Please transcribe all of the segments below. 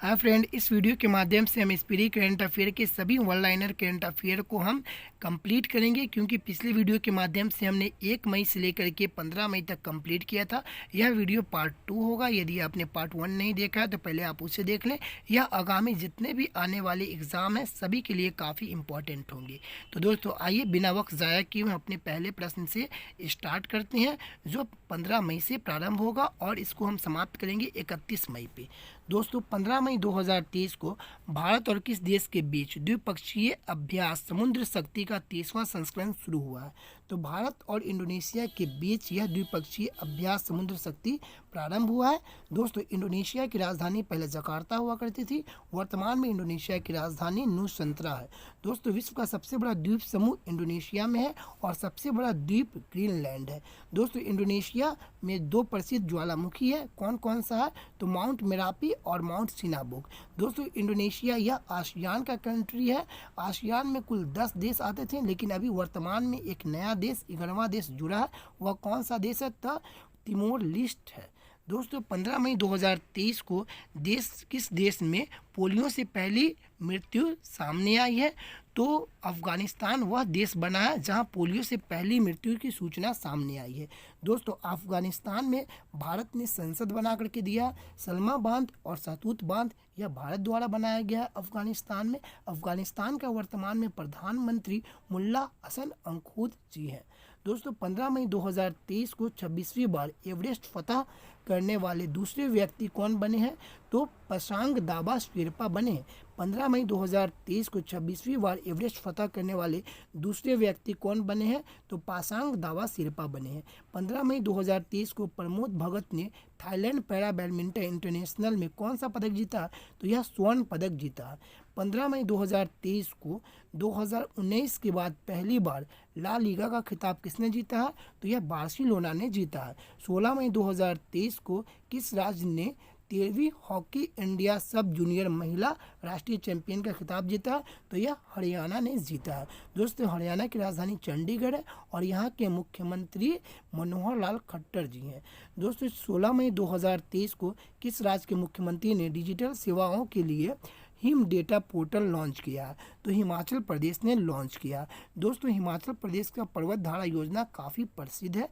हाँ फ्रेंड, इस वीडियो के माध्यम से हम स्पीडी करंट अफेयर के सभी वन लाइनर करंट अफेयर को हम कंप्लीट करेंगे, क्योंकि पिछले वीडियो के माध्यम से हमने 1 मई से लेकर के 15 मई तक कंप्लीट किया था। यह वीडियो पार्ट 2 होगा। यदि आपने पार्ट 1 नहीं देखा है तो पहले आप उसे देख लें। यह आगामी जितने भी आने वाले एग्ज़ाम हैं सभी के लिए काफ़ी इंपॉर्टेंट होंगे। तो दोस्तों आइए बिना वक्त ज़ाया किए हम अपने पहले प्रश्न से स्टार्ट करते हैं, जो 15 मई से प्रारंभ होगा और इसको हम समाप्त करेंगे 31 मई पे। दोस्तों 15 मई 2023 को भारत और किस देश के बीच द्विपक्षीय अभ्यास समुद्र शक्ति का 30वां संस्करण शुरू हुआ है? तो भारत और इंडोनेशिया के बीच यह द्विपक्षीय अभ्यास समुद्र शक्ति प्रारंभ हुआ है। दोस्तों इंडोनेशिया की राजधानी पहले जकार्ता हुआ करती थी, वर्तमान में इंडोनेशिया की राजधानी नुसंतरा है। दोस्तों विश्व का सबसे बड़ा द्वीप समूह इंडोनेशिया में है और सबसे बड़ा द्वीप ग्रीनलैंड है। दोस्तों इंडोनेशिया में 2 प्रसिद्ध ज्वालामुखी है, कौन कौन सा है? तो माउंट मेरापी और माउंट सिनाबुक। दोस्तों इंडोनेशिया यह आसियान का कंट्री है। आसियान में कुल 10 देश आते थे, लेकिन अभी वर्तमान में एक नया देश 11वां देश जुड़ा है। वह कौन सा देश है? तो तिमोर लिस्ट है। दोस्तों 15 मई 2023 को किस देश में पोलियो से पहली मृत्यु सामने आई है? तो अफगानिस्तान वह देश बना है जहां पोलियो से पहली मृत्यु की सूचना सामने आई है। दोस्तों अफगानिस्तान में भारत ने संसद बना करके दिया। सलमा बांध और सहतूत बांध यह भारत द्वारा बनाया गया है अफगानिस्तान में। अफगानिस्तान का वर्तमान में प्रधानमंत्री मुल्ला हसन अंखुद जी हैं। दोस्तों 15 मई 2023 को 26वीं बार एवरेस्ट फतह करने वाले दूसरे व्यक्ति कौन बने हैं? तो पसांग दाबा शेरपा बने हैं। 15 मई 2023 को 26वीं बार एवरेस्ट फतह करने वाले दूसरे व्यक्ति कौन बने हैं? तो पासांग दावा शेरपा बने हैं। 15 मई 2023 को प्रमोद भगत ने थाईलैंड पैरा बैडमिंटन इंटरनेशनल में कौन सा पदक जीता? तो यह स्वर्ण पदक जीता। 15 मई 2023 को 2019 के बाद पहली बार ला लीगा का खिताब किसने जीता है? तो यह बार्सिलोना ने जीता है। 16 मई 2023 को किस राज्य ने 13वीं हॉकी इंडिया सब जूनियर महिला राष्ट्रीय चैंपियन का खिताब जीता है? तो यह हरियाणा ने जीता है। दोस्तों हरियाणा की राजधानी चंडीगढ़ है और यहाँ के मुख्यमंत्री मनोहर लाल खट्टर जी हैं। दोस्तों 16 मई 2023 को किस राज्य के मुख्यमंत्री ने डिजिटल सेवाओं के लिए हिम डेटा पोर्टल लॉन्च किया? तो हिमाचल प्रदेश ने लॉन्च किया। दोस्तों हिमाचल प्रदेश का पर्वत धारा योजना काफ़ी प्रसिद्ध है।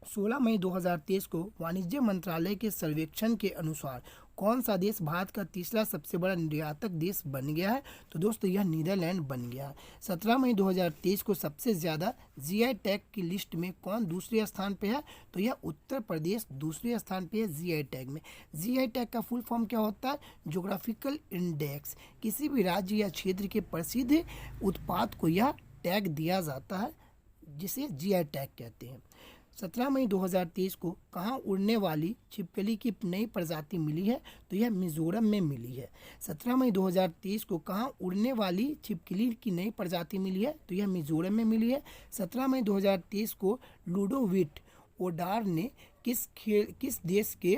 16 मई 2023 को वाणिज्य मंत्रालय के सर्वेक्षण के अनुसार कौन सा देश भारत का तीसरा सबसे बड़ा निर्यातक देश बन गया है? तो दोस्तों यह नीदरलैंड बन गया है। 17 मई 2023 को सबसे ज़्यादा जीआई टैग की लिस्ट में कौन दूसरे स्थान पे है? तो यह उत्तर प्रदेश दूसरे स्थान पे है जीआई टैग में। जीआई टैग का फुल फॉर्म क्या होता है? Geographical index. किसी भी राज्य या क्षेत्र के प्रसिद्ध उत्पाद को यह टैग दिया जाता है, जिसे जीआई टैग कहते हैं। 17 मई 2023 को कहाँ उड़ने वाली छिपकली की नई प्रजाति मिली है? तो यह मिजोरम में मिली है। 17 मई 2023 को कहाँ उड़ने वाली छिपकली की नई प्रजाति मिली है? तो यह मिजोरम में मिली है। 17 मई 2023 को लुडोविट ओडार ने किस देश के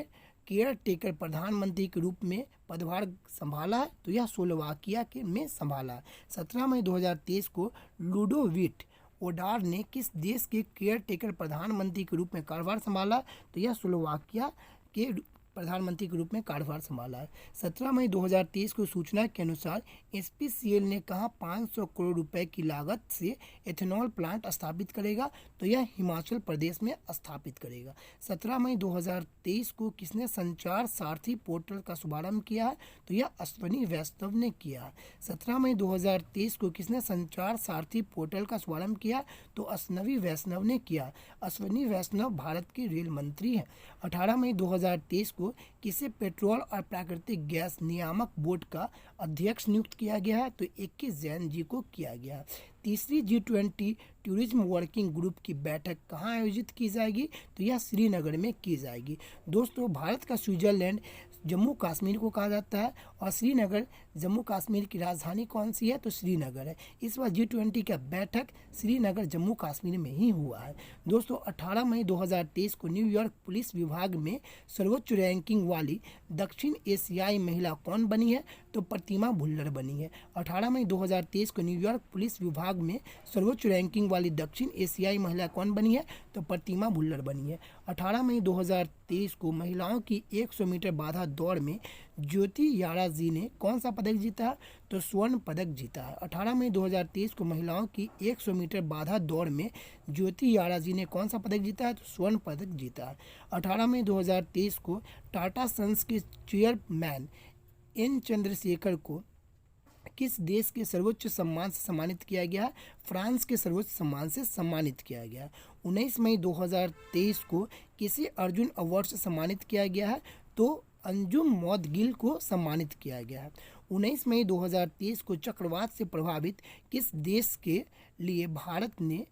केयर टेकर प्रधानमंत्री के रूप में पदभार संभाला है? तो यह स्लोवाकिया में संभाला है। 17 मई 2023 को लुडोविट ओडार ने किस देश के केयर टेकर प्रधानमंत्री के रूप में कार्यभार संभाला? तो यह स्लोवाकिया के प्रधानमंत्री के रूप में कार्यभार संभाला है। 17 मई 2023 को सूचना के अनुसार एचपीसीएल ने कहा 500 करोड़ रुपए की लागत से एथेनॉल प्लांट स्थापित करेगा? तो यह हिमाचल प्रदेश में स्थापित करेगा। 17 मई 2023 को किसने संचार सारथी पोर्टल का शुभारंभ किया है? तो यह अश्वनी वैष्णव ने किया है। 17 मई 2023 को किसने संचार सारथी पोर्टल का शुभारंभ किया? तो अश्वनी वैष्णव ने किया। अश्वनी वैष्णव भारत के रेल मंत्री हैं। 18 मई 2023 को किसे पेट्रोल और प्राकृतिक गैस नियामक बोर्ड का अध्यक्ष नियुक्त किया गया है? तो AK जैन जी को किया गया। तीसरी G20 टूरिज्म वर्किंग ग्रुप की बैठक कहाँ आयोजित की जाएगी? तो यह श्रीनगर में की जाएगी। दोस्तों भारत का स्विट्जरलैंड जम्मू कश्मीर को कहा जाता है और श्रीनगर जम्मू कश्मीर की राजधानी कौन सी है? तो श्रीनगर है। इस बार G20 का बैठक श्रीनगर जम्मू कश्मीर में ही हुआ है। दोस्तों 18 मई 2023 को न्यूयॉर्क पुलिस विभाग में सर्वोच्च रैंकिंग वाली दक्षिण एशियाई महिला कौन बनी है? तो प्रतिमा भुल्लर बनी है। 18 मई 2023 को न्यूयॉर्क पुलिस विभाग में सर्वोच्च रैंकिंग वाली वाली दक्षिण एशियाई महिला कौन बनी है? तो प्रतिमा भुल्लर बनी है। 18 मई 2023 को महिलाओं की 100 मीटर बाधा दौड़ में ज्योति यारा जी ने कौन सा पदक जीता है? तो स्वर्ण पदक जीता है। 18 मई 2023 को महिलाओं की 100 मीटर बाधा दौड़ में ज्योति यारा जी ने कौन सा पदक जीता है? तो स्वर्ण पदक जीता है। 18 मई 2023 को टाटा सन्स के चेयरमैन एन चंद्रशेखर को किस देश के सर्वोच्च सम्मान से सम्मानित किया गया है? फ्रांस के सर्वोच्च सम्मान से सम्मानित किया गया है। 19 मई 2023 को किसे अर्जुन अवार्ड से सम्मानित किया गया है? तो अंजुम मौदगिल को सम्मानित किया गया है। 19 मई 2023 को चक्रवात से प्रभावित किस देश के लिए भारत ने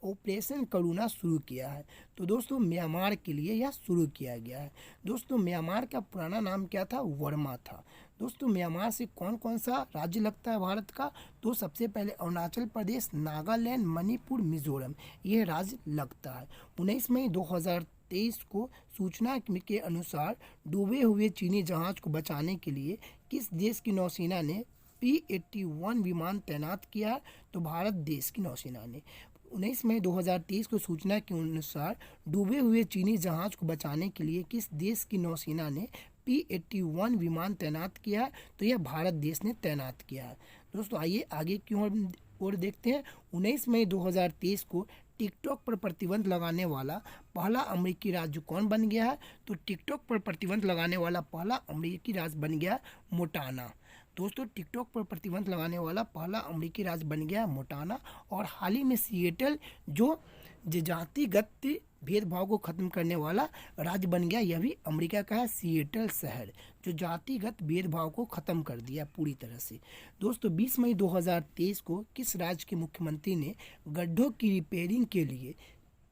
ऑपरेशन करुणा शुरू किया है? तो दोस्तों म्यांमार के लिए यह शुरू किया गया है। दोस्तों म्यांमार का पुराना नाम क्या था? वर्मा था। दोस्तों म्यांमार से कौन कौन सा राज्य लगता है भारत का? तो सबसे पहले अरुणाचल प्रदेश, नागालैंड, मणिपुर, मिजोरम, यह राज्य लगता है। 19 मई 2023 को सूचना के अनुसार डूबे हुए चीनी जहाज को बचाने के लिए किस देश की नौसेना ने P-81 विमान तैनात किया है? तो भारत देश की नौसेना ने। 19 मई 2023 को सूचना के अनुसार डूबे हुए चीनी जहाज को बचाने के लिए किस देश की नौसेना ने P-81 विमान तैनात किया है? तो यह भारत देश ने तैनात किया है। दोस्तों आइए आगे की ओर देखते हैं। 19 मई 2023 को टिकटॉक पर प्रतिबंध लगाने वाला पहला अमेरिकी राज्य कौन बन गया है? तो टिकटॉक पर प्रतिबंध लगाने वाला पहला अमेरिकी राज्य बन गया मोटाना। दोस्तों टिकटॉक पर प्रतिबंध लगाने वाला पहला अमेरिकी राज्य बन गया मोटाना। और हाल ही में सिएटल जो जातिगत भेदभाव को खत्म करने वाला राज्य बन गया, यह भी अमेरिका का है। सिएटल शहर जो जातिगत भेदभाव को खत्म कर दिया पूरी तरह से। दोस्तों 20 मई 2023 को किस राज्य के मुख्यमंत्री ने गड्ढों की रिपेयरिंग के लिए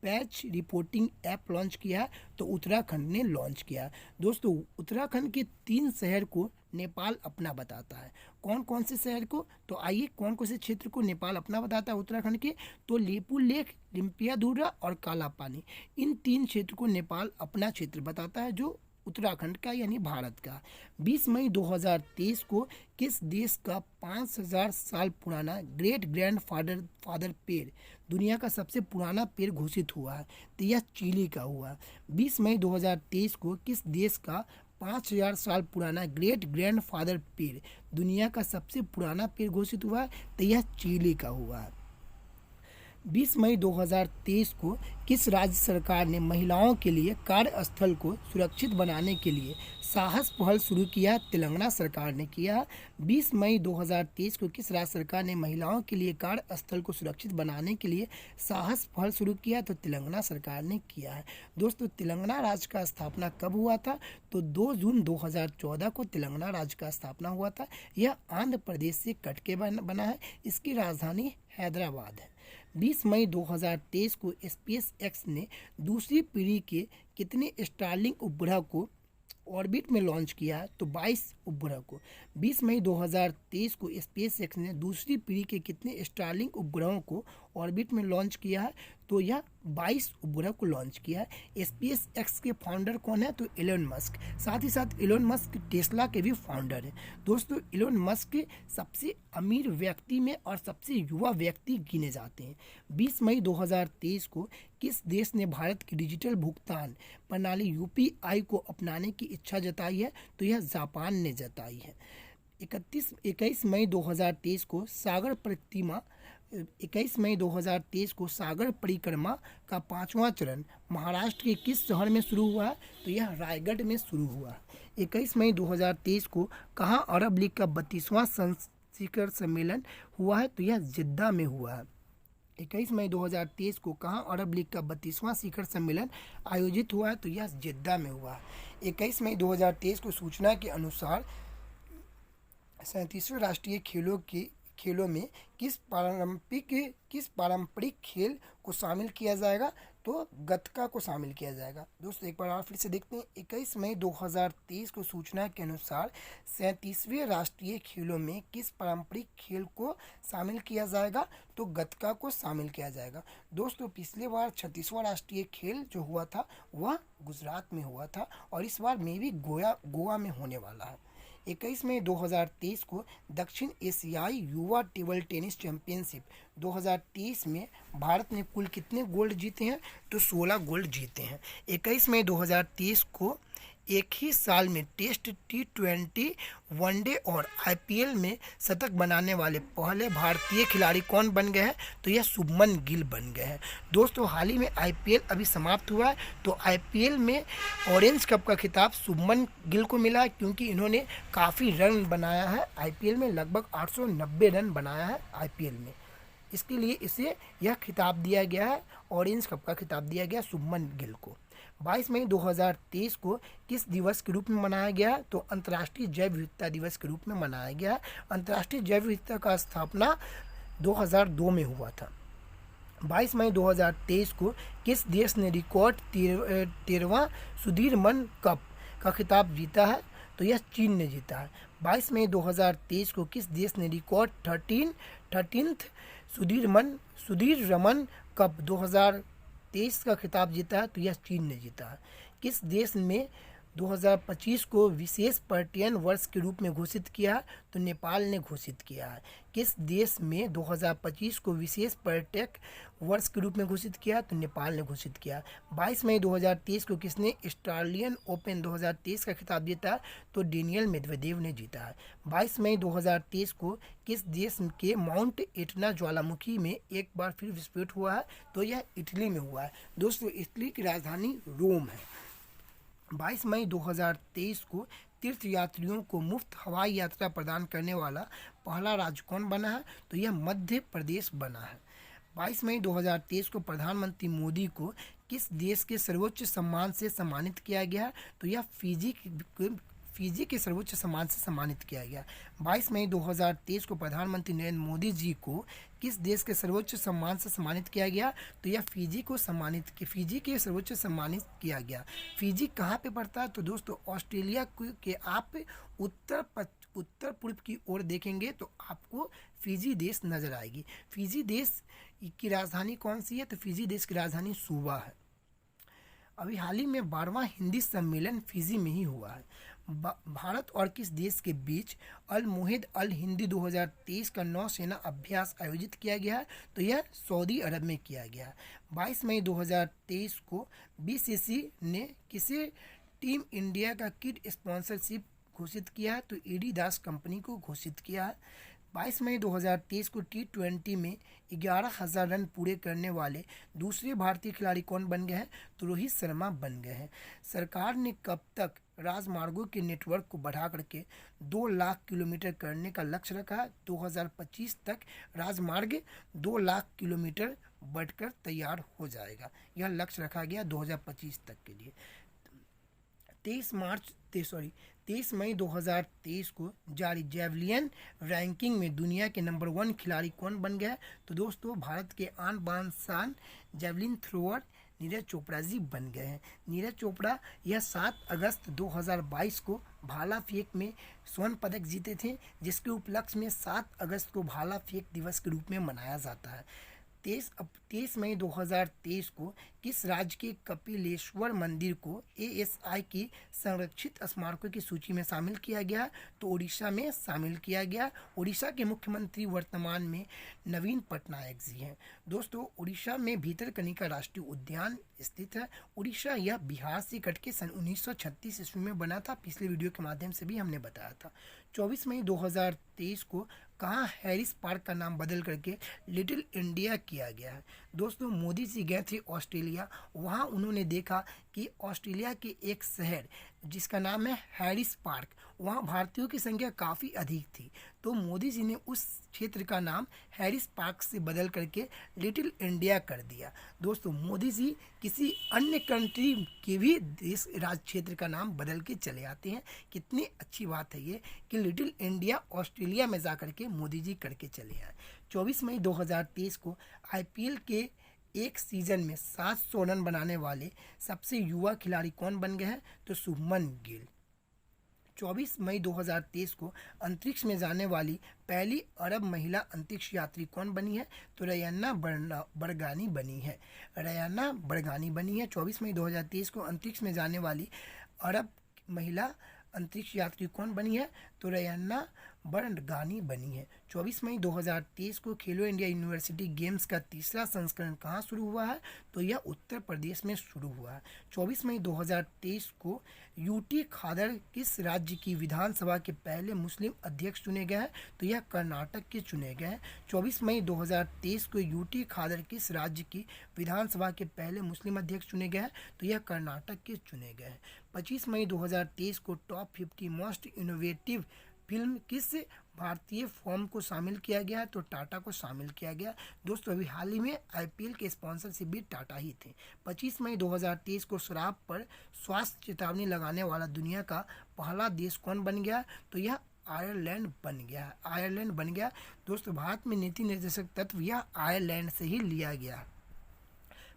पैच रिपोर्टिंग ऐप लॉन्च किया? तो उत्तराखंड ने लॉन्च किया। दोस्तों उत्तराखंड के 3 शहर को नेपाल अपना बताता है। कौन कौन से शहर को? तो आइए कौन कौन से क्षेत्र को नेपाल अपना बताता है उत्तराखंड के? तो लेपू लेक, लिम्पियाधुरा और काला पानी, इन 3 क्षेत्र को नेपाल अपना क्षेत्र बताता है जो उत्तराखंड का यानी भारत का। 20 मई 2023 को किस देश का 5000 साल पुराना ग्रेट ग्रैंड फादर पेड़ दुनिया का सबसे पुराना पेड़ घोषित हुआ है? तो यह चिली का हुआ। 20 मई 2023 को किस देश का 5000 साल पुराना ग्रेट ग्रैंड फादर पेड़ दुनिया का सबसे पुराना पेड़ घोषित हुआ है? तो यह चिली का हुआ। 20 मई 2023 को किस राज्य सरकार ने महिलाओं के लिए कार्यस्थल को सुरक्षित बनाने के लिए साहस पहल शुरू किया? तेलंगाना सरकार ने किया। 20 मई 2023 को किस राज्य सरकार ने महिलाओं के लिए कार्यस्थल को सुरक्षित बनाने के लिए साहस पहल शुरू किया? तो तेलंगाना सरकार ने किया है। दोस्तों तेलंगाना राज्य का स्थापना कब हुआ था? तो 2 जून 2014 को तेलंगाना राज्य का स्थापना हुआ था। यह आंध्र प्रदेश से कट के बना है। इसकी राजधानी हैदराबाद है। 20 मई 2023 को स्पेस एक्स ने दूसरी पीढ़ी के कितने स्टारलिंक उपग्रह को ऑर्बिट में लॉन्च किया है? तो 22 उपग्रह को। 20 मई 2023 को स्पेस एक्स ने दूसरी पीढ़ी के कितने स्टारलिंक उपग्रहों को ऑर्बिट में लॉन्च किया है? तो यह 22 उपग्रह को लॉन्च किया है। स्पेस एक्स के फाउंडर कौन है? तो एलोन मस्क। साथ ही साथ एलोन मस्क टेस्ला के भी फाउंडर हैं। दोस्तों एलोन मस्क सबसे अमीर व्यक्ति में और सबसे युवा व्यक्ति गिने जाते हैं। 20 मई 2023 को किस देश ने भारत की डिजिटल भुगतान प्रणाली यूपीआई को अपनाने की इच्छा जताई है? तो यह जापान ने जताई है। 21 मई 2023 को सागर परिक्रमा का 5वां चरण महाराष्ट्र के किस शहर में शुरू हुआ है? तो यह रायगढ़ में शुरू हुआ। 21 मई 2023 को कहाँ अरब लीग का 32वां शिखर सम्मेलन हुआ है? तो यह जिद्दा में हुआ है। 21 मई 2023 को कहाँ अरब लीग का 32वां शिखर सम्मेलन आयोजित हुआ है? तो यह जिद्दा में हुआ। 21 मई 2023 को सूचना के अनुसार 37वें राष्ट्रीय खेलों में किस पारंपरिक खेल को शामिल किया जाएगा? तो गतका को शामिल किया जाएगा। दोस्तों एक बार और फिर से देखते हैं। 21 मई 2023 को सूचना के अनुसार 37वें राष्ट्रीय खेलों में किस पारंपरिक खेल को शामिल किया जाएगा? तो गतका को शामिल किया जाएगा। दोस्तों पिछले बार 36वां राष्ट्रीय खेल जो हुआ था वह गुजरात में हुआ था और इस बार में भी गोवा में होने वाला है। 21 मई 2023 को दक्षिण एशियाई युवा टेबल टेनिस चैंपियनशिप 2023 में भारत ने कुल कितने गोल्ड जीते हैं? तो 16 गोल्ड जीते हैं। 21 मई 2023 को एक ही साल में टेस्ट, T20, वनडे और IPL में शतक बनाने वाले पहले भारतीय खिलाड़ी कौन बन गए हैं? तो यह शुभमन गिल बन गए हैं। दोस्तों हाल ही में IPL अभी समाप्त हुआ है, तो IPL में ऑरेंज कप का खिताब शुभमन गिल को मिला है, क्योंकि इन्होंने काफ़ी रन बनाया है IPL में, लगभग 890 रन बनाया है IPL में। इसके लिए इसे यह खिताब दिया गया है, ऑरेंज कप का खिताब दिया गया शुभमन गिल को। 22 मई 2023 को किस दिवस के रूप में मनाया गया? तो अंतर्राष्ट्रीय जैव विविधता दिवस के रूप में मनाया गया। अंतर्राष्ट्रीय जैव विविधता का स्थापना 2002 में हुआ था। 22 मई 2023 को किस देश ने रिकॉर्ड 13वां सुधीरमन कप का खिताब जीता है? तो यह चीन ने जीता है। 22 मई 2023 को किस देश ने रिकॉर्ड 13th सुधीररमन कप 2023 का खिताब जीता है? तो यह चीन ने जीता है। किस देश में 2025 को विशेष पर्यटन वर्ष के रूप में घोषित किया है? तो नेपाल ने घोषित किया है। किस देश में 2025 को विशेष पर्यटक वर्ष के रूप में घोषित किया? तो नेपाल ने घोषित किया। 22 मई 2023 को किसने ऑस्ट्रेलियन ओपन 2023 का खिताब जीता? तो डेनियल मेदवेदेव ने जीता है। 22 मई 2023 को किस देश के माउंट एटना ज्वालामुखी में एक बार फिर विस्फोट हुआ है? तो यह इटली में हुआ है। दोस्तों इटली की राजधानी रोम है। 22 मई 2023 को तीर्थ यात्रियों को मुफ्त हवाई यात्रा प्रदान करने वाला पहला राज्य कौन बना है? तो यह मध्य प्रदेश बना है। 22 मई 2023 को प्रधानमंत्री मोदी को किस देश के सर्वोच्च सम्मान से सम्मानित किया गया? तो यह फिजी के सर्वोच्च सम्मान से सम्मानित किया गया। 22 मई 2023 को प्रधानमंत्री नरेंद्र मोदी जी को किस देश के सर्वोच्च सम्मान से सम्मानित किया गया? तो यह फिजी के सर्वोच्च सम्मानित किया गया। फिजी कहाँ पे पड़ता है? तो दोस्तों ऑस्ट्रेलिया के आप उत्तर पूर्व की ओर देखेंगे तो आपको फिजी देश नजर आएगी। फिजी देश की राजधानी कौन सी है? तो फिजी देश की राजधानी सूबा है। अभी हाल ही में 12वां हिंदी सम्मेलन फिजी में ही हुआ है। भारत और किस देश के बीच अल मुहिद अल हिंदी 2023 का नौसेना अभ्यास आयोजित किया गया है? तो यह सऊदी अरब में किया गया। 22 मई 2023 को BCCI ने किसे टीम इंडिया का किट स्पॉन्सरशिप घोषित किया है? तो एडिडास कंपनी को घोषित किया है। 22 मई 2023 को T20 में 11,000 रन पूरे करने वाले दूसरे भारतीय खिलाड़ी कौन बन गए हैं? तो रोहित शर्मा बन गए हैं। सरकार ने कब तक राजमार्गों के नेटवर्क को बढ़ा करके 2 लाख किलोमीटर करने का लक्ष्य रखा है? 2025 तक राजमार्ग 2 लाख किलोमीटर बढ़कर तैयार हो जाएगा। यह लक्ष्य रखा गया 2025 तक के लिए। 23 मई 2023 को जारी जैवलिन रैंकिंग में दुनिया के नंबर 1 खिलाड़ी कौन बन गया? तो दोस्तों भारत के आन बान शान जैवलिन थ्रोअर नीरज चोपड़ा जी बन गए हैं। नीरज चोपड़ा यह 7 अगस्त 2022 को भाला फेंक में स्वर्ण पदक जीते थे, जिसके उपलक्ष्य में 7 अगस्त को भाला फेंक दिवस के रूप में मनाया जाता है। 23 मई 2023 को किस राज्य के कपिलेश्वर मंदिर को ASI की संरक्षित स्मारकों की सूची में शामिल किया गया? तो उड़ीसा में शामिल किया गया। उड़ीसा के मुख्यमंत्री वर्तमान में नवीन पटनायक जी हैं। दोस्तों उड़ीसा में भीतरकनिका राष्ट्रीय उद्यान स्थित है। उड़ीसा यह बिहार से कट के सन 1936 ईस्वी में बना था। पिछले वीडियो के माध्यम से भी हमने बताया था। 24 मई 2023 को कहाँ हैरिस पार्क का नाम बदल करके लिटिल इंडिया किया गया है? दोस्तों मोदी जी गए थे ऑस्ट्रेलिया, वहाँ उन्होंने देखा कि ऑस्ट्रेलिया के एक शहर जिसका नाम है हैरिस पार्क, वहाँ भारतीयों की संख्या काफ़ी अधिक थी, तो मोदी जी ने उस क्षेत्र का नाम हैरिस पार्क से बदल करके लिटिल इंडिया कर दिया। दोस्तों मोदी जी किसी अन्य कंट्री के भी देश राज्य क्षेत्र का नाम बदल के चले आते हैं। कितनी अच्छी बात है ये कि लिटिल इंडिया ऑस्ट्रेलिया में जा करके मोदी जी करके चले आए। 24 मई 2023 को IPL के एक सीजन में 700 रन बनाने वाले सबसे युवा खिलाड़ी कौन बन गए हैं? तो शुभमन गिल। 24 मई 2023 को अंतरिक्ष में जाने वाली पहली अरब महिला अंतरिक्ष यात्री कौन बनी है? तो रयाना बरगानी बनी है। 24 मई 2023 को अंतरिक्ष में जाने वाली अरब महिला अंतरिक्ष यात्री कौन बनी है? तो रैना बरगयानी बनी है। 24 मई 2023 को खेलो इंडिया यूनिवर्सिटी गेम्स का तीसरा संस्करण कहाँ शुरू हुआ है? तो यह उत्तर प्रदेश में शुरू हुआ है। 24 मई 2023 को यूटी खादर किस राज्य की विधानसभा के पहले मुस्लिम अध्यक्ष चुने गए हैं? तो यह कर्नाटक के चुने गए हैं। 24 मई 2023 को यूटी खादर किस राज्य की विधानसभा के पहले मुस्लिम अध्यक्ष चुने गए हैं? तो यह कर्नाटक के चुने गए हैं। 25 मई 2023 को टॉप 50 मोस्ट इनोवेटिव फिल्म किस भारतीय फर्म को शामिल किया गया? तो टाटा को शामिल किया गया। दोस्तों अभी हाल ही में आईपीएल के स्पॉन्सरशिप भी टाटा ही थे। 25 मई 2023 को शराब पर स्वास्थ्य चेतावनी लगाने वाला दुनिया का पहला देश कौन बन गया? तो यह आयरलैंड बन गया। आयरलैंड बन गया। दोस्तों भारत में नीति निर्देशक तत्व यह आयरलैंड से ही लिया गया।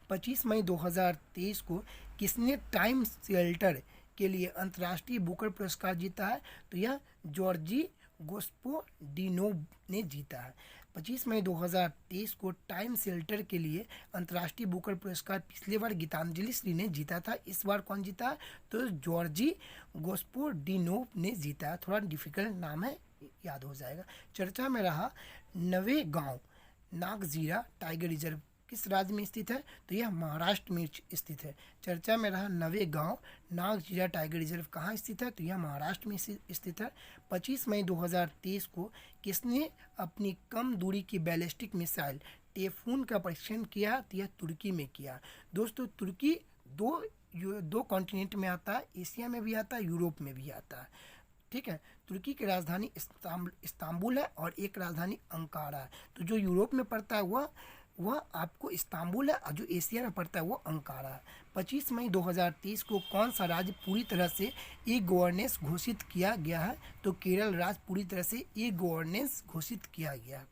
25 मई 2023 को किसने टाइम शेल्टर के लिए अंतर्राष्ट्रीय बुकर पुरस्कार जीता है? तो यह जॉर्जी गोस्पोडिनोव ने जीता है। 25 मई 2023 को टाइम शेल्टर के लिए अंतर्राष्ट्रीय बुकर पुरस्कार पिछले बार गीतांजलि श्री ने जीता था। इस बार कौन जीता है? तो जॉर्जी गोस्पोडिनोव ने जीता है। थोड़ा डिफिकल्ट नाम है, याद हो जाएगा। चर्चा में रहा नवेगांव नागजीरा टाइगर रिजर्व किस राज्य में स्थित है? तो यह महाराष्ट्र में स्थित है। चर्चा में रहा नवेगांव नागजीरा टाइगर रिजर्व कहाँ स्थित है? तो यह महाराष्ट्र में स्थित है। 25 मई 2023 को किसने अपनी कम दूरी की बैलिस्टिक मिसाइल टेफून का परीक्षण किया? तो यह तुर्की में किया। दोस्तों तुर्की दो कॉन्टिनेंट में आता है, एशिया में भी आता है, यूरोप में भी आता है। ठीक है, तुर्की की राजधानी इस्तांबुल है और एक राजधानी अंकारा है। तो जो यूरोप में पड़ता है वह आपको इस्तांबुल है और जो एशिया में पड़ता है वो अंकारा है। 25 मई 2023 को कौन सा राज्य पूरी तरह से ई गवर्नेंस घोषित किया गया है? तो केरल राज्य पूरी तरह से ई गवर्नेंस घोषित किया गया है।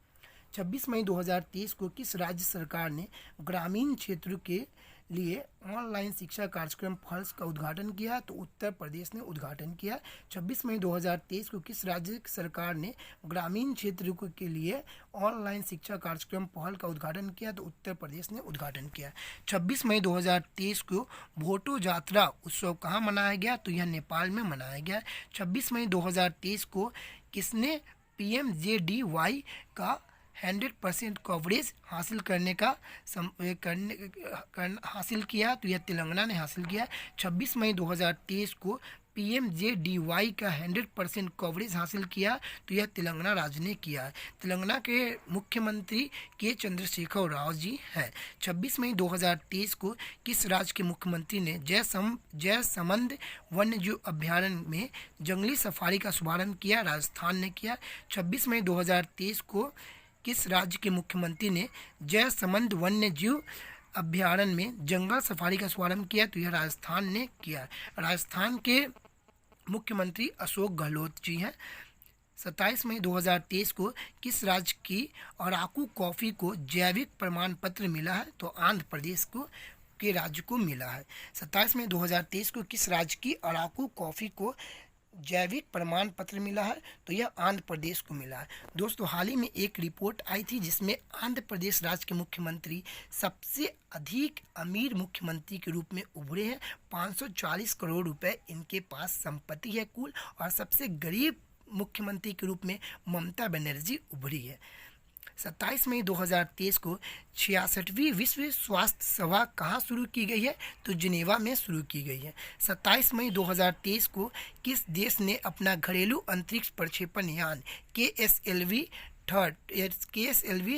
26 मई 2023 को किस राज्य सरकार ने ग्रामीण क्षेत्र के लिए ऑनलाइन शिक्षा कार्यक्रम फॉल्स का उद्घाटन किया? तो उत्तर प्रदेश ने उद्घाटन किया। 26 मई 2023 को किस राज्य सरकार ने ग्रामीण क्षेत्र के लिए ऑनलाइन शिक्षा कार्यक्रम पहल का उद्घाटन किया? तो उत्तर प्रदेश ने उद्घाटन किया। 26 मई 2023 को भोटो जात्रा उत्सव कहाँ मनाया गया? तो यह नेपाल में मनाया गया। 26 मई 2023 को किसने PMJDY का 100% कवरेज हासिल हासिल किया? तो यह तेलंगाना ने हासिल किया। 26 मई 2023 को PMJDY का 100% कवरेज हासिल किया? तो यह तेलंगाना राज्य ने किया है। तेलंगाना के मुख्यमंत्री के चंद्रशेखर राव जी हैं। 26 मई 2023 को किस राज्य के मुख्यमंत्री ने जयसमंद वन्यजीव अभ्यारण्य में जंगली सफारी का शुभारंभ किया? राजस्थान ने किया। 26 मई 2023 को किस राज्य के मुख्यमंत्री ने जयसमंद वन्यजीव अभ्यारण्य में जंगल सफारी का शुभारंभ किया? तो यह राजस्थान ने किया। राजस्थान के मुख्यमंत्री अशोक गहलोत जी हैं। 27 मई 2023 को किस राज्य की अराकू कॉफ़ी को जैविक प्रमाण पत्र मिला है? तो आंध्र प्रदेश के राज्य को मिला है। 27 मई 2023 को किस राज्य की अराकू कॉफ़ी को जैविक प्रमाण पत्र मिला है? तो यह आंध्र प्रदेश को मिला है। दोस्तों हाल ही में एक रिपोर्ट आई थी जिसमें आंध्र प्रदेश राज्य के मुख्यमंत्री सबसे अधिक अमीर मुख्यमंत्री के रूप में उभरे हैं। 540 करोड़ रुपए इनके पास संपत्ति है कुल, और सबसे गरीब मुख्यमंत्री के रूप में ममता बनर्जी उभरी है। 27 मई 2023 को 66वीं विश्व स्वास्थ्य सभा कहाँ शुरू की गई है? तो जिनेवा में शुरू की गई है। 27 मई 2023 को किस देश ने अपना घरेलू अंतरिक्ष प्रक्षेपण यान KSLV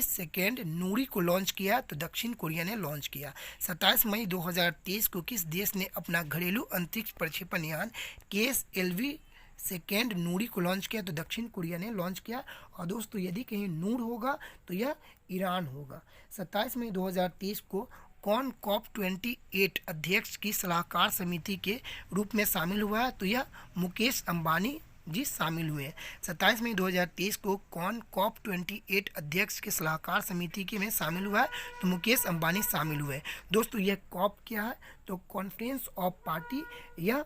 सेकेंड नूरी को लॉन्च किया? तो दक्षिण कोरिया ने लॉन्च किया। 27 मई 2023 को किस देश ने अपना घरेलू अंतरिक्ष प्रक्षेपण यान KSLV सेकेंड नूरी को लॉन्च किया? तो दक्षिण कोरिया ने लॉन्च किया। और दोस्तों यदि कहीं नूर होगा तो यह ईरान होगा। 27 मई 2023 को कौन COP28 अध्यक्ष की सलाहकार समिति के रूप में शामिल हुआ है? तो यह मुकेश अंबानी जी शामिल हुए हैं। 27 मई 2023 को कौन COP28 अध्यक्ष के सलाहकार समिति के में शामिल हुआ है? तो मुकेश अंबानी शामिल हुए हैं। दोस्तों यह COP क्या है? तो कॉन्फ्रेंस ऑफ पार्टी, यह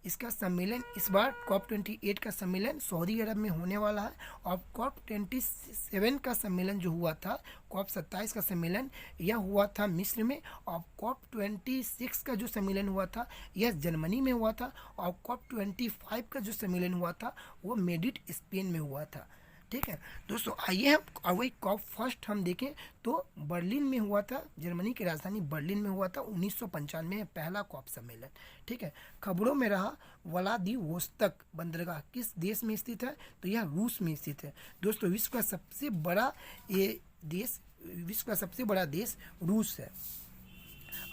इसका सम्मेलन इस बार COP28 का सम्मेलन सऊदी अरब में होने वाला है। और COP27 का सम्मेलन जो हुआ था, COP27 का सम्मेलन यह हुआ था मिस्र में। और COP26 का जो सम्मेलन हुआ था यह जर्मनी में हुआ था। और COP25 का जो सम्मेलन हुआ था वो मेड्रिड स्पेन में हुआ था। ठीक है दोस्तों, आइए हम वही COP फर्स्ट हम देखें तो बर्लिन में हुआ था, जर्मनी की राजधानी बर्लिन में हुआ था 1995 में पहला COP सम्मेलन। ठीक है, खबरों में रहा व्लादिवोस्तोक बंदरगाह किस देश में स्थित है, तो यह रूस में स्थित है। दोस्तों विश्व का सबसे बड़ा देश रूस है।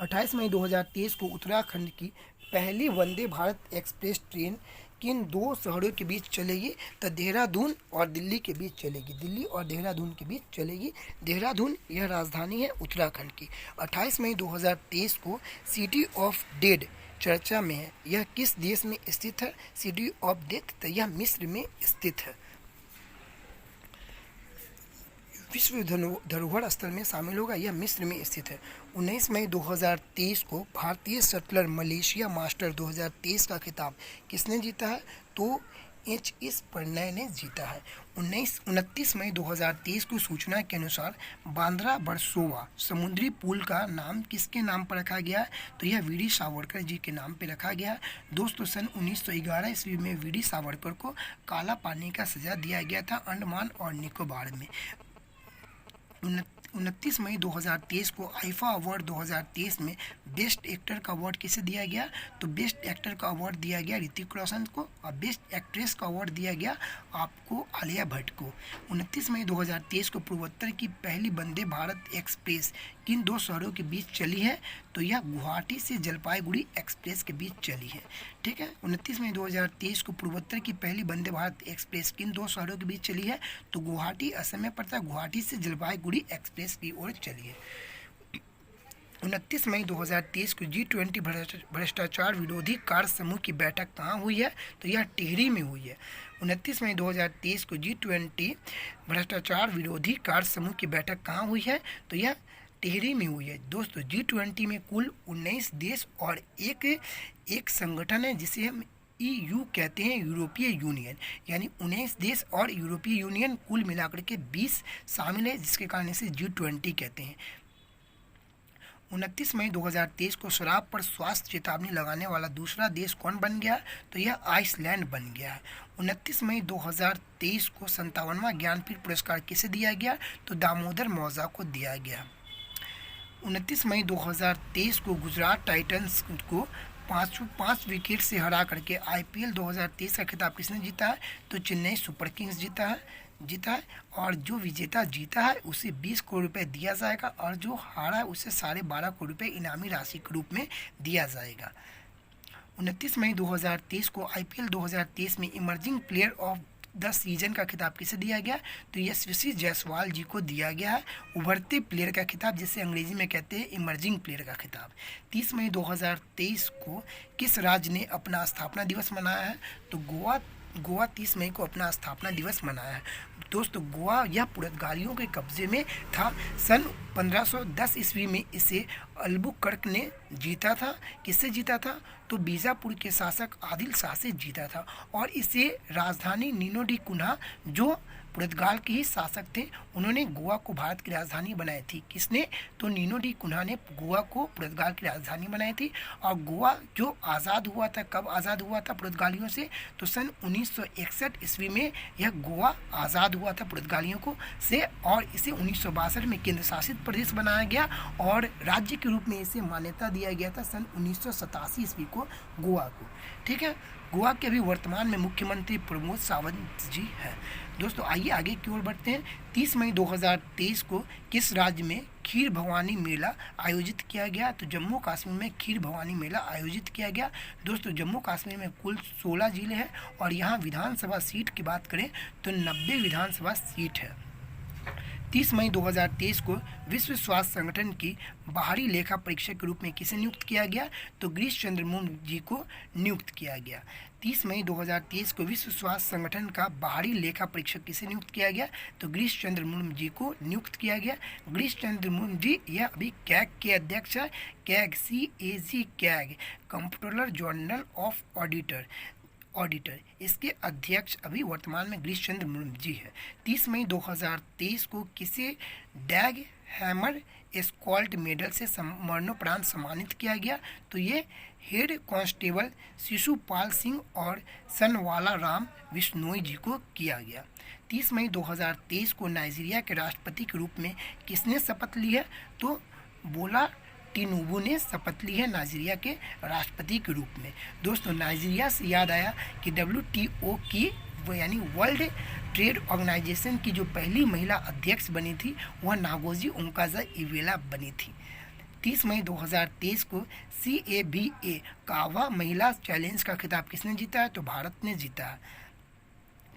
28 मई 2023 को उत्तराखंड की पहली वंदे भारत एक्सप्रेस ट्रेन किन दो शहरों के बीच चलेगी, तो देहरादून और दिल्ली के बीच चलेगी। दिल्ली और देहरादून के बीच चलेगी। देहरादून यह राजधानी है उत्तराखंड की। 28 मई 2023 को सिटी ऑफ डेड चर्चा में है। यह किस देश में स्थित है? सिटी ऑफ डेथ, तो यह मिस्र में स्थित है। विश्व धरोहर स्थल में शामिल होगा, यह मिस्र में स्थित है। 19 मई 2023 को भारतीय शटलर मलेशिया मास्टर 2023 का खिताब किसने जीता है? तो HS प्रणय ने जीता है। 29 मई 2023 को सूचना के अनुसार बांद्रा बरसोवा समुद्री पुल का नाम किसके नाम पर रखा गया है? तो यह वीडी सावरकर जी के नाम पर रखा गया है। दोस्तों सन 1911 ईस्वी में वीडी सावरकर को काला पानी का सजा दिया गया था अंडमान और निकोबार में। 29 मई 2023 को आईफा अवार्ड 2023 में बेस्ट एक्टर का अवार्ड किसे दिया गया? तो बेस्ट एक्टर का अवार्ड दिया गया ऋतिक रोशन को। और बेस्ट एक्ट्रेस का अवार्ड दिया गया आपको आलिया भट्ट को। 29 मई 2023 को पूर्वोत्तर की पहली वंदे भारत एक्सप्रेस किन दो शहरों के बीच चली है? तो यह गुवाहाटी से जलपाईगुड़ी एक्सप्रेस के बीच चली है। ठीक है, 29 मई 2023 को पूर्वोत्तर की पहली वंदे भारत एक्सप्रेस किन दो शहरों के बीच चली है? तो गुवाहाटी असम में पड़ता है, गुवाहाटी से जलपाईगुड़ी एक्सप्रेस की ओर चली है। 29 मई 2023 को G20 भ्रष्टाचार विरोधी कार्य समूह की बैठक कहाँ हुई है? तो यह टिहरी में हुई है। 29 मई 2023 को G20 भ्रष्टाचार विरोधी कार्य समूह की बैठक कहाँ हुई है? तो यह टिहरी में हुई है। दोस्तों G20 में कुल 19 देश और एक संगठन है जिसे हम EU कहते हैं, यूरोपीय यूनियन। यानी 19 देश और यूरोपीय यूनियन कुल मिलाकर के 20 शामिल है, जिसके कारण इसे G20 कहते हैं। 29 मई 2023 को शराब पर स्वास्थ्य चेतावनी लगाने वाला दूसरा देश कौन बन गया? तो यह आइसलैंड बन गया है। 29 मई 2023 को 57वां ज्ञानपीठ पुरस्कार किसे दिया गया? तो दामोदर मौजा को दिया गया। 29 मई 2023 को गुजरात टाइटंस को 5 विकेट से हरा करके IPL 2023 का खिताब किसने जीता है? तो चेन्नई सुपर किंग्स जीता है। और जो विजेता जीता है उसे 20 करोड़ रुपए दिया जाएगा और जो हारा है उसे 12.5 करोड़ रुपए इनामी राशि के रूप में दिया जाएगा। 29 मई 2023 को IPL 2023 में emerging player of the season का खिताब किसे दिया गया? तो यशस्वी जायसवाल जी को दिया गया है, उभरते प्लेयर का खिताब, जिसे अंग्रेजी में कहते हैं इमर्जिंग प्लेयर का खिताब। 30 मई 2023 को किस राज्य ने अपना स्थापना दिवस मनाया है? तो गोवा 30 मई को अपना स्थापना दिवस मनाया है। दोस्तों गोवा यह पुर्तगालियों के कब्जे में था। सन 1510 ईस्वी में इसे अल्बुकर्क ने जीता था। किससे जीता था? तो बीजापुर के शासक आदिल शाह से जीता था। और इसे राजधानी नीनो डी कुन्हा, जो पुर्तगाल के ही शासक थे, उन्होंने गोवा को भारत की राजधानी बनाई थी। किसने? तो नीनो डी कुन्हा ने गोवा को पुर्तगाल की राजधानी बनाई थी। और गोवा जो आज़ाद हुआ था, कब आज़ाद हुआ था पुर्तगालियों से? तो सन 1961 ईस्वी में यह गोवा आज़ाद हुआ था पुर्तगालियों को से। और इसे 1962 में केंद्र शासित प्रदेश बनाया गया और राज्य के रूप में इसे मान्यता दिया गया था सन 1987 ईस्वी को गोवा को। ठीक है, गोवा के अभी वर्तमान में मुख्यमंत्री प्रमोद सावंत जी हैं। दोस्तों आइए आगे की ओर बढ़ते हैं। 30 मई 2023 को किस राज्य में खीर भवानी मेला आयोजित किया गया? तो जम्मू कश्मीर में खीर भवानी मेला आयोजित किया गया। दोस्तों जम्मू कश्मीर में कुल 16 जिले हैं और यहाँ विधानसभा सीट की बात करें तो 90 विधानसभा सीट है। 30 मई 2023 को विश्व स्वास्थ्य संगठन की बाहरी लेखा परीक्षक के रूप में किसे नियुक्त किया गया? तो गिरीश चंद्र मुर्मू जी को नियुक्त किया गया। 30 मई 2023 को विश्व स्वास्थ्य संगठन का बाहरी लेखा परीक्षक किसे नियुक्त किया गया? तो गिरीश चंद्र मुर्मू जी को नियुक्त किया गया। गिरीश चंद्र मुर्मू जी यह अभी कैग के अध्यक्ष है। CAG CAG CAG comptroller general of auditor इसके अध्यक्ष अभी वर्तमान में गिरीश चंद्र मुर्मू जी है। 30 मई 2023 को किसे डैग हैमर एस्कॉल्ट मेडल से मरणोपरांत सम्मानित किया गया? तो ये हेड कांस्टेबल शिशुपाल सिंह और सनवाला राम विश्नोई जी को किया गया। 30 मई 2023 को नाइजीरिया के राष्ट्रपति के रूप में किसने शपथ ली है? तो बोला टिनुबू ने शपथ ली है नाइजीरिया के राष्ट्रपति के रूप में। दोस्तों नाइजीरिया से याद आया कि WTO की यानी वर्ल्ड ट्रेड ऑर्गेनाइजेशन की जो पहली महिला अध्यक्ष बनी थी वह नागोजी उनकाजा इवेला बनी थी। 30 मई 2023 को CABA कावा महिला चैलेंज का खिताब किसने जीता है? तो भारत ने जीता है।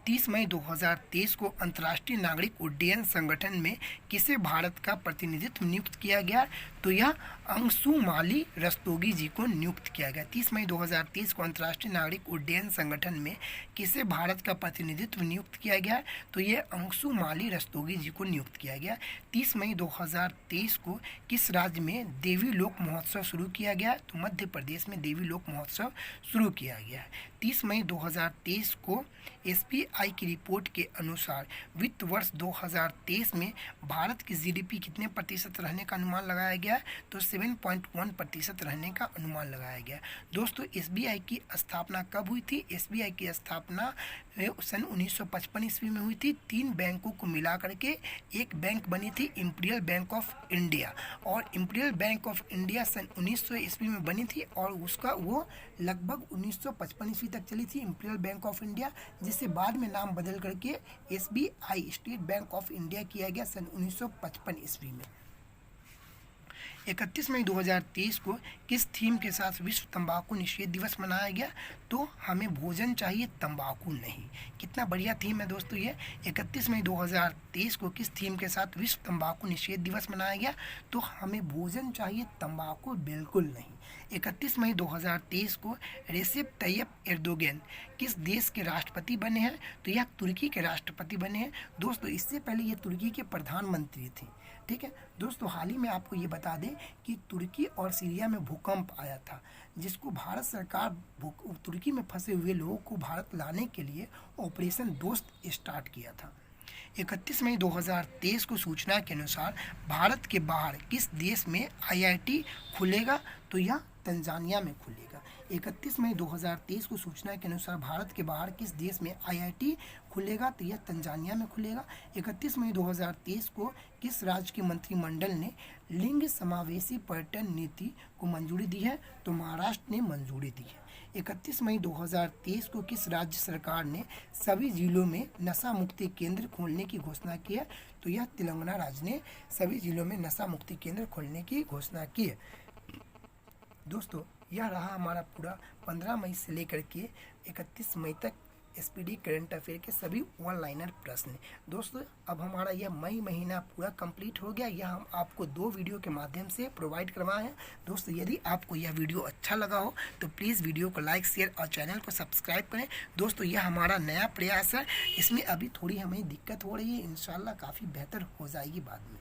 30 मई 2023 को अंतर्राष्ट्रीय नागरिक उड्डयन संगठन में किसे भारत का प्रतिनिधित्व नियुक्त किया गया? तो यह अंशुमाली रस्तोगी जी को नियुक्त किया गया। 30 मई 2023 को अंतर्राष्ट्रीय नागरिक उड्डयन संगठन में किसे भारत का प्रतिनिधित्व नियुक्त किया गया? तो यह अंशुमाली रस्तोगी जी को नियुक्त किया गया। 30 मई 2023 को किस राज्य में देवी लोक महोत्सव शुरू किया गया? तो मध्य प्रदेश में देवी लोक महोत्सव शुरू किया गया है। 30 मई 2023 को SBI की रिपोर्ट के अनुसार वित्त वर्ष 2023 में भारत की GDP कितने प्रतिशत रहने का अनुमान लगाया गया? तो 7.1% रहने का अनुमान लगाया गया। दोस्तों SBI की स्थापना कब हुई थी? SBI की स्थापना सन 1955 ईस्वी में हुई थी। 3 बैंकों को मिला करके एक बैंक बनी थी इंपीरियल बैंक ऑफ इंडिया, और इंपीरियल बैंक ऑफ इंडिया सन 1900 ईस्वी में बनी थी और उसका वो लगभग 1955 ईस्वी तक चली थी इंपीरियल बैंक ऑफ इंडिया, जिससे बाद में नाम बदल करके SBI state bank of India किया गया सन 1955 ईस्वी में। 31 मई 2023 को किस थीम के साथ विश्व तंबाकू निषेध दिवस मनाया गया? तो हमें भोजन चाहिए तंबाकू नहीं। कितना बढ़िया थीम है दोस्तों ये। 31 मई 2023 को किस थीम के साथ विश्व तंबाकू निषेध दिवस मनाया गया? तो हमें भोजन चाहिए तंबाकू बिल्कुल नहीं। 31 मई 2023 को रेसिप तैयब एर्दोगन किस देश के राष्ट्रपति बने हैं? तो यह तुर्की के राष्ट्रपति बने हैं। दोस्तों इससे पहले ये तुर्की के प्रधानमंत्री थे। ठीक है दोस्तों, हाल ही में आपको ये बता दें कि तुर्की और सीरिया में भूकंप आया था, जिसको भारत सरकार तुर्की में फंसे हुए लोगों को भारत लाने के लिए ऑपरेशन दोस्त स्टार्ट किया था। 31 मई 2023 को सूचना के अनुसार भारत के बाहर किस देश में IIT खुलेगा? तो यह तंजानिया में खुलेगा। 31 मई 2023 को सूचना के अनुसार भारत के बाहर किस देश में IIT खुलेगा? तो यह तंजानिया में खुलेगा। 31 मई 2023 को किस राज्य के मंत्रिमंडल ने लिंग समावेशी पर्यटन नीति को मंजूरी दी है? तो महाराष्ट्र ने मंजूरी दी है। 31 मई 2023 को किस राज्य सरकार ने सभी जिलों में नशा मुक्ति केंद्र खोलने की घोषणा की है? तो यह तेलंगाना राज्य ने सभी जिलों में नशा मुक्ति केंद्र खोलने की घोषणा की है। दोस्तों यह रहा हमारा पूरा 15 मई से लेकर के 31 मई तक SPD करंट अफेयर के सभी वन लाइनर प्रश्न। दोस्तों अब हमारा यह मई महीना पूरा कंप्लीट हो गया। यह हम आपको 2 वीडियो के माध्यम से प्रोवाइड करवाए हैं। दोस्तों यदि आपको यह वीडियो अच्छा लगा हो तो प्लीज़ वीडियो को लाइक शेयर और चैनल को सब्सक्राइब करें। दोस्तों यह हमारा नया प्रयास है, इसमें अभी थोड़ी हमें दिक्कत हो रही है, इंशाल्लाह काफ़ी बेहतर हो जाएगी बाद में।